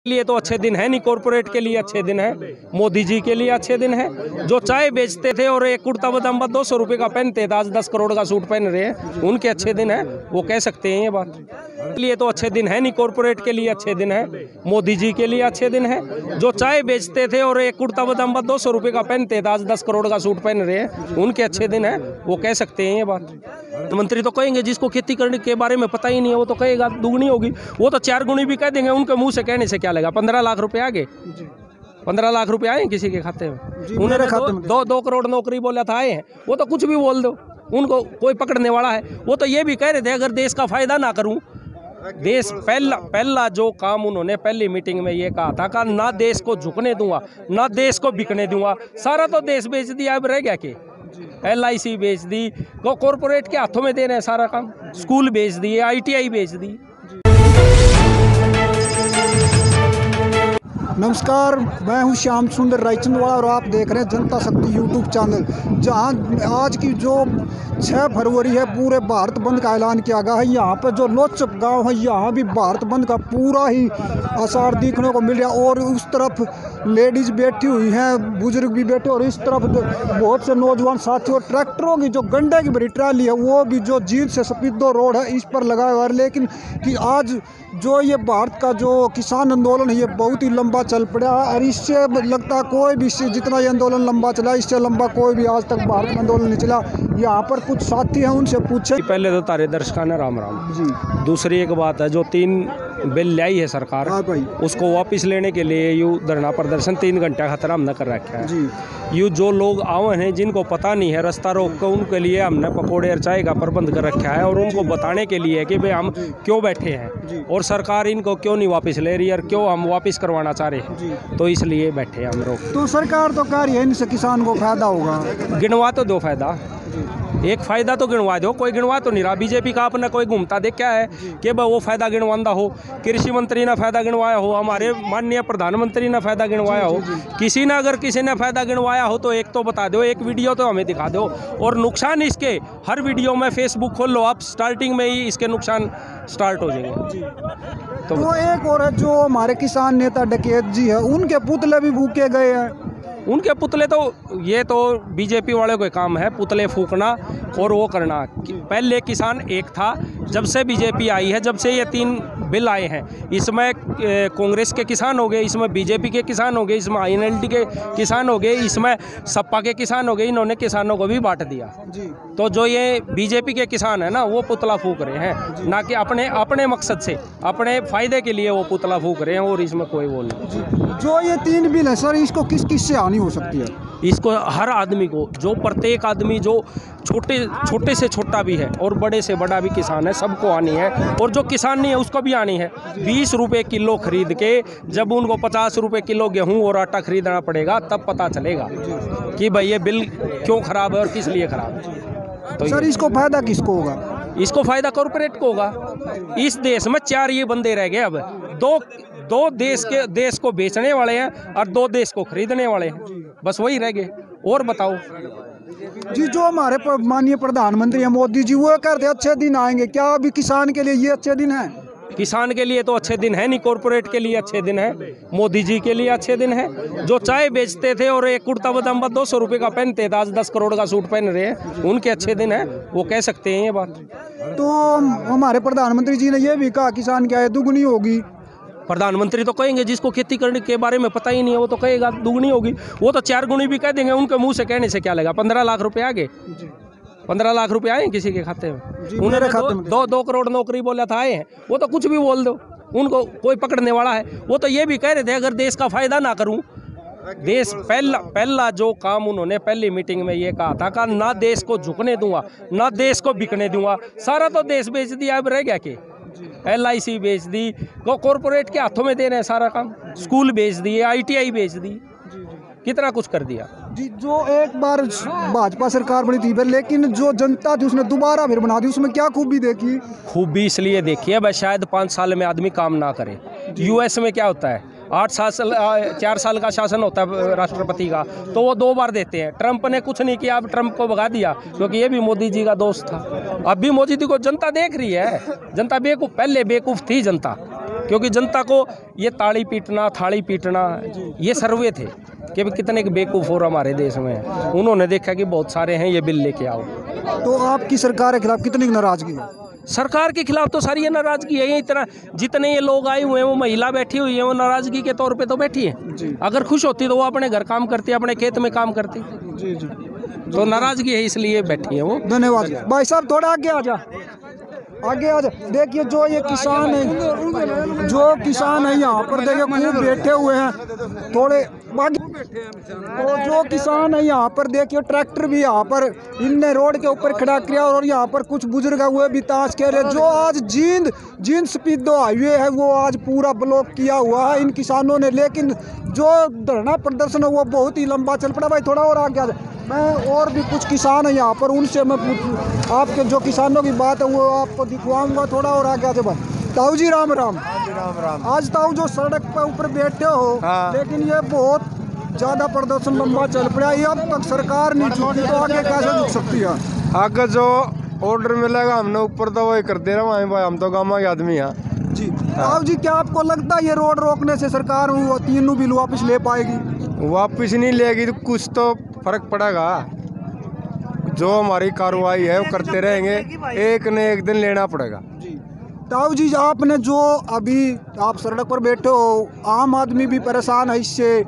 लिए तो अच्छे दिन है नहीं, कॉर्पोरेट के लिए अच्छे दिन है, मोदी जी के लिए अच्छे दिन है। जो चाय बेचते थे और एक कुर्ता पजामा 200 रुपये का पहनते थे, आज 10 करोड़ का सूट पहन रहे हैं, उनके अच्छे दिन है, वो कह सकते हैं ये बात। लिए तो अच्छे दिन है नहीं, कॉर्पोरेट के लिए अच्छे दिन है, मोदी जी के लिए अच्छे दिन है। जो चाय बेचते थे और एक कुर्ता पजामा 200 रुपये का पहनते थे, आज 10 करोड़ का सूट पहन रहे हैं, उनके अच्छे दिन है, वो कह सकते हैं ये बात। मंत्री तो कहेंगे जिसको खेती करने के बारे में पता ही नहीं है वो तो कहेगा दुगनी होगी, वो तो 4 गुनी भी कह देंगे, उनके मुंह से कहने से क्या लगा। 15 लाख रुपए आगे, 15 लाख रुपए आए किसी के खाते में, उन्होंने दो करोड़ नौकरी बोला था आए हैं, वो तो कुछ भी बोल दो, उनको कोई पकड़ने वाला है। वो तो ये भी कह रहे थे अगर देश का फायदा ना करूं, देश पहला जो काम उन्होंने पहली मीटिंग में ये कहा था कि ना देश को झुकने दूंगा ना देश को बिकने दूंगा। सारा तो देश बेच दिया, अब रह गया कि LIC बेच दी, कॉर्पोरेट के हाथों में दे रहे हैं सारा काम, स्कूल बेच दिए, ITI बेच दी। नमस्कार, मैं हूं श्याम सुंदर रायचंदवाला और आप देख रहे हैं जनता शक्ति यूट्यूब चैनल। जहां आज की जो 6 फरवरी है, पूरे भारत बंद का ऐलान किया गया है। यहाँ पर जो लोचप गांव है, यहाँ भी भारत बंद का पूरा ही आसार देखने को मिल रहा है। और उस तरफ लेडीज बैठी हुई हैं, बुजुर्ग भी बैठे, और इस तरफ बहुत से नौजवान साथी और ट्रैक्टरों की जो गंडे की बड़ी ट्राली है वो भी जो जींद से सफेदो रोड है इस पर लगाया हुआ है। लेकिन कि आज जो ये भारत का जो किसान आंदोलन है ये बहुत ही लंबा चल पड़ा है, और इससे लगता है कोई भी जितना ये आंदोलन लंबा चला, इससे लंबा कोई भी आज तक भारत में आंदोलन नहीं चला। यहाँ पर कुछ साथी हैं, उनसे पूछे। पहले तो तारे दर्शकों ने राम राम जी। दूसरी एक बात है, जो 3 बिल लाई है सरकार, उसको वापस लेने के लिए यू धरना प्रदर्शन 3 घंटा खतरा हमने कर रखा है जी। यू जो लोग आवे हैं जिनको पता नहीं है रास्ता रोक कर, उनके लिए हमने पकौड़े और चाय का प्रबंध कर रखा है, और उनको बताने के लिए कि भाई हम क्यों बैठे हैं और सरकार इनको क्यों नहीं वापस ले रही और क्यों हम वापस करवाना चाह रहे हैं, तो इसलिए बैठे हम लोग। तो सरकार तो कह रही है इनसे किसान को फायदा होगा, गिनवा तो दो फायदा, एक फायदा तो गिनवा दो, कोई गिनवा तो नहीं रहा। बीजेपी का अपना कोई घूमता देख क्या है कि वो फायदा गिनवांदा हो, कृषि मंत्री ने फायदा गिनवाया हो, हमारे माननीय प्रधानमंत्री ने फायदा गिनवाया हो, किसी ने अगर किसी ने फायदा गिनवाया हो तो एक तो बता दो, एक वीडियो तो हमें दिखा दो। और नुकसान इसके हर वीडियो में फेसबुक खोल लो आप, स्टार्टिंग में ही इसके नुकसान स्टार्ट हो जाएंगे। तो एक और है जो हमारे किसान नेता डकैत जी है, उनके पुतले भी फूके गए हैं। उनके पुतले तो ये तो बीजेपी वाले को काम है, पुतले फूकना और वो करना। पहले किसान एक था, जब से बीजेपी आई है, जब से ये 3 बिल आए हैं, इसमें कांग्रेस के किसान हो गए, इसमें बीजेपी के किसान हो गए, इसमें INLD के किसान हो गए, इसमें सपा के किसान हो गए, इन्होंने किसानों को भी बांट दिया जी। तो जो ये बीजेपी के किसान है ना, वो पुतला फूक रहे हैं, ना कि अपने मकसद से, अपने फायदे के लिए वो पुतला फूक रहे हैं, और इसमें कोई वो नहीं। जो ये 3 बिल है सर, इसको किस से हानि हो सकती है? इसको हर आदमी को, जो प्रत्येक आदमी जो छोटे से छोटा भी है और बड़े से बड़ा भी किसान है, सबको आनी है। और जो किसान नहीं है उसको भी आनी है। 20 रुपये किलो खरीद के जब उनको 50 रुपये किलो गेहूं और आटा खरीदना पड़ेगा, तब पता चलेगा कि भाई ये बिल क्यों खराब है और किस लिए खराब है। तो सर इसको फायदा किसको होगा? इसको फायदा कॉर्पोरेट को होगा। इस देश में 4 ये बंदे रह गए, अब दो देश को बेचने वाले हैं और 2 देश को खरीदने वाले हैं, बस वही रह गए। और बताओ जी, जो हमारे माननीय प्रधानमंत्री हैं मोदी जी, वो कहते हैं अच्छे दिन आएंगे, क्या अभी किसान के लिए ये अच्छे दिन है? किसान के लिए तो अच्छे दिन है नहीं, कॉर्पोरेट के लिए अच्छे दिन है, मोदी जी के लिए अच्छे दिन है। जो चाय बेचते थे और एक कुर्ता पजामा 200 रुपये का पहनते थे, आज 10 करोड़ का सूट पहन रहे हैं, उनके अच्छे दिन है, वो कह सकते हैं ये बात। तो हमारे प्रधानमंत्री जी ने ये भी कहा किसान की आय दुगनी होगी। प्रधानमंत्री तो कहेंगे जिसको खेती करने के बारे में पता ही नहीं है वो तो कहेगा दुगनी होगी, वो तो 4 गुनी भी कह देंगे, उनके मुंह से कहने से क्या लगा। 15 लाख रुपए आगे, 15 लाख रुपए आए किसी के खाते में, उन्होंने 2 करोड़ नौकरी बोला था आए हैं, वो तो कुछ भी बोल दो, उनको कोई पकड़ने वाला है। वो तो ये भी कह रहे थे अगर देश का फायदा ना करूं, देश पहला जो काम उन्होंने पहली मीटिंग में ये कहा था कि ना देश को झुकने दूंगा ना देश को बिकने दूंगा। सारा तो देश बेच दिया, अब रह गया कि LIC बेच दी, कॉर्पोरेट के हाथों में दे रहे हैं सारा काम, स्कूल बेच दिए, ITI बेच दी, कितना कुछ कर दिया जी। जो एक बार भाजपा सरकार बनी थी, लेकिन जो जनता थी उसने दोबारा फिर बना दी, उसमें क्या खूबी देखी? खूबी इसलिए देखी है भाई, शायद 5 साल में आदमी काम ना करे। US में क्या होता है, 4 साल का शासन होता है राष्ट्रपति का, तो वो 2 बार देते हैं। ट्रंप ने कुछ नहीं किया, अब ट्रंप को भगा दिया क्योंकि ये भी मोदी जी का दोस्त था। अब भी मोदी जी को जनता देख रही है, जनता बेवकूफ़, पहले बेवकूफ़ थी जनता क्योंकि जनता को ये ताली पीटना थाली पीटना ये सर्वे थे कि भी कितने के बेवकूफ़ और हमारे देश में हैं। उन्होंने देखा कि बहुत सारे हैं, ये बिल लेके आओ। तो आपकी सरकार के खिलाफ कितनी नाराजगी है? सरकार के खिलाफ तो सारी ये नाराजगी है। इतना जितने ये लोग आए हुए हैं, वो महिला बैठी हुई है, वो नाराजगी के तौर पे तो बैठी है। अगर खुश होती तो वो अपने घर काम करती, अपने खेत में काम करती। जी जी। तो नाराजगी है इसलिए बैठी है वो। धन्यवाद भाई साहब, थोड़ा आगे आ जा, आगे आ जा। देखिए जो ये किसान है, जो किसान है यहाँ पर देखिए खूब बैठे हुए हैं थोड़े आगे। तो जो किसान है यहाँ पर देखिए ट्रैक्टर भी यहाँ पर इनने रोड के ऊपर खड़ा किया और यहाँ पर कुछ बुजुर्ग हुए भी ताश कह रहे। जो आज जींद स्पीडो हाईवे है वो आज पूरा ब्लॉक किया हुआ है इन किसानों ने, लेकिन जो धरना प्रदर्शन है वो बहुत ही लंबा चल पड़ा। भाई थोड़ा और आगे आ जा, मैं और भी कुछ किसान है यहाँ पर उनसे मैं आपके जो किसानों की बात है वो आपको दिखवाऊंगा। थोड़ा और आगे आ जा भाई। ताऊ जी राम राम। राम। आज ताऊ जो सड़क पर ऊपर बैठे हो, हाँ। लेकिन ये बहुत ज्यादा प्रदर्शन लंबा चल पड़ा, ये अब तक सरकार नहीं झुकी तो आगे कैसे झुक सकती है? आगे जो ऑर्डर मिलेगा हमने ऊपर तो वही करते रहे भाई, हम तो गाँव के आदमी हैं जी। ताऊ जी क्या आपको लगता है ये रोड रोकने से सरकार वो तीनों बिल वापस ले पाएगी? वापिस नहीं लेगी तो कुछ तो फर्क पड़ेगा। जो हमारी कार्रवाई है वो करते रहेंगे, एक न एक दिन लेना पड़ेगा। ताऊ जी आपने जो अभी आप सड़क पर बैठे हो, आम आदमी भी परेशान है इससे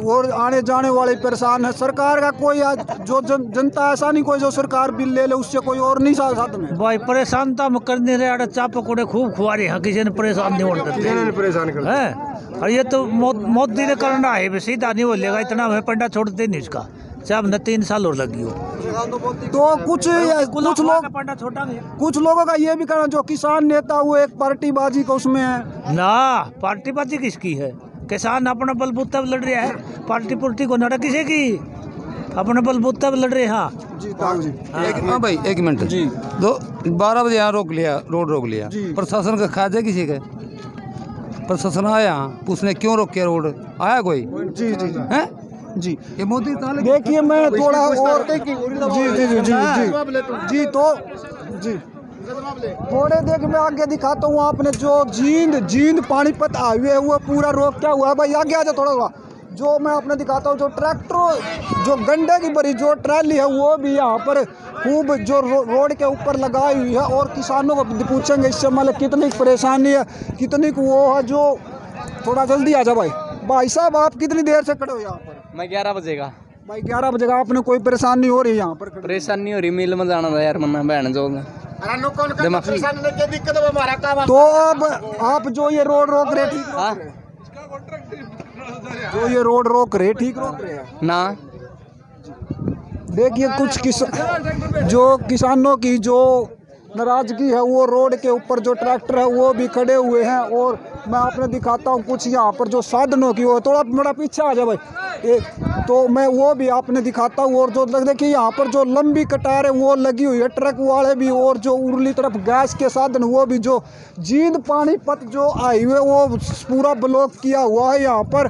और आने जाने वाले परेशान है। सरकार का कोई जो जनता ऐसा नहीं कोई जो सरकार बिल ले ले उससे कोई और नहीं साधन है। भाई परेशान तो हम कर नहीं रहे, चा पकौड़े खूब खुआ रहे हैं, किसी ने परेशान नहीं होने देते परेशान कर हैं। और ये तो मोदी ने करना है, सीधा नहीं बोलेगा, इतना हमें पंडा छोड़ते नहीं इसका, चाहे हमने 3 साल और लगी हो। तो कुछ लोगों का ये भी कहना जो किसान नेता वो एक पार्टीबाजी का उसमें है ना। पार्टीबाजी किसकी है? किसान अपना बलबूता लड़ रहा है, पार्टी पुर्टी को नड़ा किसी की, अपना बलबूता लड़ रहे हैं। हाँ जी ताऊ जी। हाँ भाई 1 मिनट जी। 12 बजे यहाँ रोक लिया, रोड रोक लिया, प्रशासन का खाजा किसी का? प्रशासन आया, उसने क्यों रोक किया रोड? आया कोई? जी जी जी है जी। ये मोदी देखिए मैं थोड़ा और जी जी जी जी जी तो जी थोड़े देख मैं आगे दिखाता हूँ। आपने जो जींद पानीपत हाईवे है वो पूरा रोक क्या हुआ है। भाई आगे आ जाओ थोड़ा। जो मैं आपने दिखाता हूँ जो ट्रैक्टर जो गंडे की भरी जो ट्रैली है वो भी यहाँ पर खूब जो रोड के ऊपर लगाई हुई है। और किसानों को पूछेंगे इससे मतलब कितनी परेशानी है, कितनी वो है। जो थोड़ा जल्दी आ जाओ भाई साहब, आप कितनी देर से खड़े हो यहाँ पर? मैं 11 बजे का। भाई 11 बजे का आपने कोई परेशानी हो रही है यहाँ पर? परेशानी नहीं हो रही, मिल में जाना था यार, मन्ना बहन जो तो अब आप जो ये रोड रोक रहे ठीक जो ये रोड रोक रहे ठीक रोक रहे हैं ना। देखिए कुछ किसानों की जो नाराजगी है वो रोड के ऊपर जो ट्रैक्टर है वो भी खड़े हुए हैं। और मैं आपने दिखाता हूँ कुछ यहाँ पर जो साधनों की वो थोड़ा मेरा पीछे आ जाए भाई तो मैं वो भी आपने दिखाता हूँ। और जो देखिए यहाँ पर जो लंबी कतारें वो लगी हुई है, ट्रक वाले भी और जो उरली तरफ गैस के साधन वो भी। जो जींद पानीपत जो हाईवे वो पूरा ब्लॉक किया हुआ है यहाँ पर।